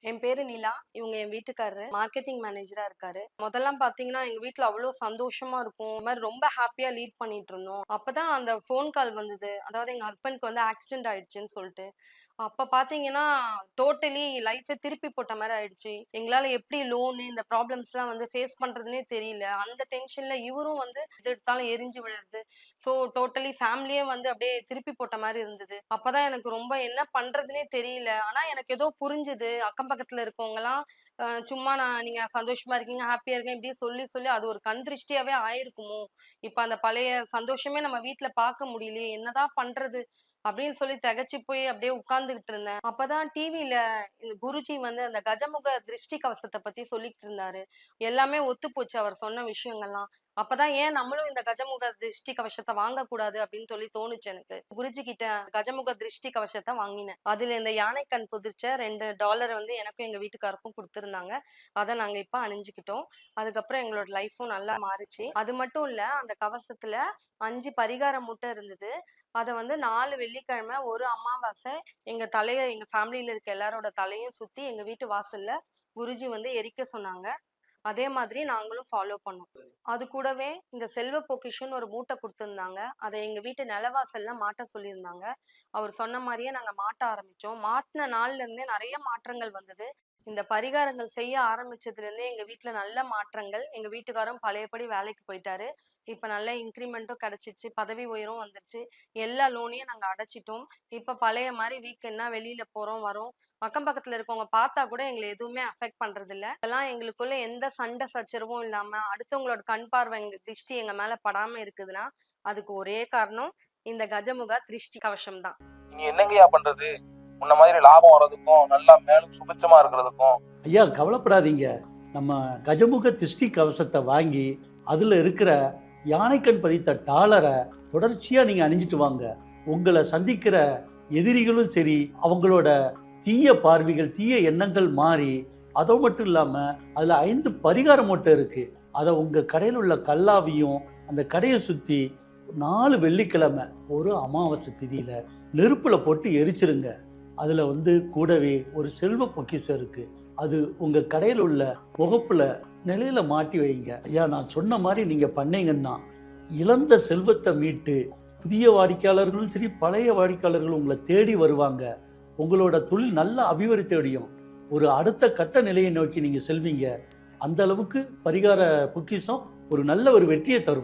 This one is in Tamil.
என் பேரு நிலா. இவங்க என் வீட்டுக்காரரு. மார்க்கெட்டிங் மேனேஜரா இருக்காரு. மொதல்லாம் பார்த்தீங்கன்னா, எங்க வீட்ல அவ்ளோ சந்தோஷமா இருக்கும். இந்த மாரி ரொம்ப ஹேப்பியா லீட் பண்ணிட்டுருந்தோம். அப்பதான் அந்த ஃபோன் கால் வந்தது. அதாவது எங்க ஹஸ்பண்ட்க்கு வந்து ஆக்சிடென்ட் ஆயிடுச்சுன்னு சொல்ட்டு. அப்ப பார்த்தீங்கன்னா, டோட்டலி லைஃபே திருப்பி போட்ட மாரி ஆயிடுச்சு. எங்களால எப்படி லோனு இந்த ப்ராப்ளம்ஸ்லாம் வந்து ஃபேஸ் பண்றதுன்னே தெரியல. அந்த டென்ஷன்ல இவரும் வந்து எது எடுத்தாலும் எரிஞ்சு விழுறது. ஸோ டோட்டலி ஃபேமிலியே வந்து அப்படியே திருப்பி போட்ட மாரி இருந்தது. அப்பதான் எனக்கு ரொம்ப என்ன பண்றதுன்னே தெரியல. ஆனா எனக்கு ஏதோ புரிஞ்சுது. அக்கம் பக்கத்துல இருக்கவங்கலாம் சும்மா நீங்க சந்தோஷமா இருக்கீங்க, ஹேப்பியா இருக்கீங்க இப்படியே சொல்லி, சொல்லி அது ஒரு கண் திருஷ்டியாவே ஆயிருக்குமோ! இப்ப அந்த பழைய சந்தோஷமே நம்ம வீட்ல பார்க்க முடியலையே! என்னதான் பண்றது? அப்படின்னு சொல்லி திகைச்சு போய் அப்படியே உட்கார்ந்துகிட்டு இருந்தேன். அப்பதான் டிவில இந்த குருஜி வந்து அந்த கஜமுக திருஷ்டி கவசத்த பத்தி சொல்லிக்கிட்டு இருந்தாரு. எல்லாமே ஒத்துப்போச்சு அவர் சொன்ன விஷயங்கள்லாம். அப்பதான் ஏன் நம்மளும் இந்த கஜமுக திருஷ்டி கவசத்த வாங்கக்கூடாது அப்படின்னு சொல்லி தோணுச்சு எனக்கு. குருஜி கிட்ட கஜமுக திருஷ்டி கவசத்த வாங்கினேன். அதுல இந்த யானை கண் பொதிர்ச்ச $2 வந்து எனக்கும் எங்க வீட்டுக்காருக்கும் குடுத்திருந்தாங்க. அத நாங்க இப்ப அணிஞ்சுக்கிட்டோம். அதுக்கப்புறம் எங்களோட லைஃப்பும் நல்லா மாறுச்சு. அது மட்டும் இல்ல, அந்த கவசத்துல 5 பரிகார மூட்டை இருந்தது. அத வந்து 4 வெள்ளிக்கிழமை, 1 அமாவாசை எங்க ஃபேமிலில இருக்க எல்லாரோட தலையும் சுத்தி எங்க வீட்டு வாசல்ல குருஜி வந்து எரிக்க சொன்னாங்க. அதே மாதிரி நாங்களும் ஃபாலோ பண்ணோம். அது கூடவே இந்த செல்வ பொக்கிஷம்னு ஒரு மூட்டை குடுத்திருந்தாங்க. அத எங்க வீட்டு நிலவாசல்ல மாட்ட சொல்லியிருந்தாங்க. அவர் சொன்ன மாரியே நாங்க மாட்ட ஆரம்பிச்சோம். மாட்டுன நாள்ல இருந்தே நெறைய மாற்றங்கள் வந்தது. இந்த பரிகாரங்கள் செய்ய ஆரம்பிச்சதுலேருந்தே எங்க வீட்ல நல்ல மாற்றங்கள். எங்க வீட்டுக்காரும் பழையபடி வேலைக்கு போயிட்டாரு. இப்ப நல்ல இன்கிரிமென்ட்டும் கிடைச்சிருச்சு. பதவி உயர்வும் வந்துருச்சு. எல்லா லோனையும் நாங்க அடைச்சுட்டோம். இப்ப பழைய மாரி வீக்கெண்ட்னா வெளியில போறோம், வரோம். அக்கம் பக்கத்துல இருக்கவங்க பார்த்தா கூட எங்கள எதுவுமே அஃபெக்ட் பண்றதில்ல. இப்பலாம் எங்களுக்குள்ள எந்த சண்டை சச்சரவும் இல்லாம, அடுத்தவங்களோட கண் பார்வை திருஷ்டி எங்க மேல படாம இருக்குதுன்னா, அதுக்கு ஒரே காரணம் இந்த கஜமுக திருஷ்டி கவசம் தான். இனி என்னங்கய்யா பண்றது? முன்ன மாதிரி லாபம் வர்றதுக்கும், நல்லா மேலும் சுபிட்சமா இருக்கிறதுக்கும். ஐயா கவலைப்படாதீங்க. நம்ம கஜமுக திருஷ்டி கவசத்தை வாங்கி அதுல இருக்கிற யானைக்கண் பதித்த டாலரை தொடர்ச்சியா நீங்க அணிஞ்சிட்டு வாங்க. உங்களை சந்திக்கிற எதிரிகளும் சரி, அவங்களோட தீய பார்வைகள், தீய எண்ணங்கள் மாறி, அதோ மட்டும் இல்லாம அதுல 5 பரிகார மூட்டை இருக்கு. அதை உங்க கடையில் உள்ள கல்லாவியும் அந்த கடையை சுத்தி 4 வெள்ளிக்கிழமை ஒரு அமாவாசை திதியில நெருப்புல போட்டு எரிச்சிருங்க. அதுல வந்து கூடவே ஒரு செல்வ பொக்கிஷம் இருக்கு. அது உங்க கடையில் உள்ள முகப்புல நிலையில மாட்டி வைங்க. ஐயா நான் சொன்ன மாதிரி நீங்க பண்ணீங்கன்னா இழந்த செல்வத்தை மீட்டு புதிய வாடிக்கையாளர்களும் சரி, பழைய வாடிக்கையாளர்களும் உங்களை தேடி வருவாங்க. உங்களோட தொழில் நல்ல அபிவிருத்தி அடையும். ஒரு அடுத்த கட்ட நிலையை நோக்கி நீங்க செல்வீங்க. அந்த அளவுக்கு பரிகார பொக்கிஷம் ஒரு நல்ல ஒரு வெற்றியை தரும்.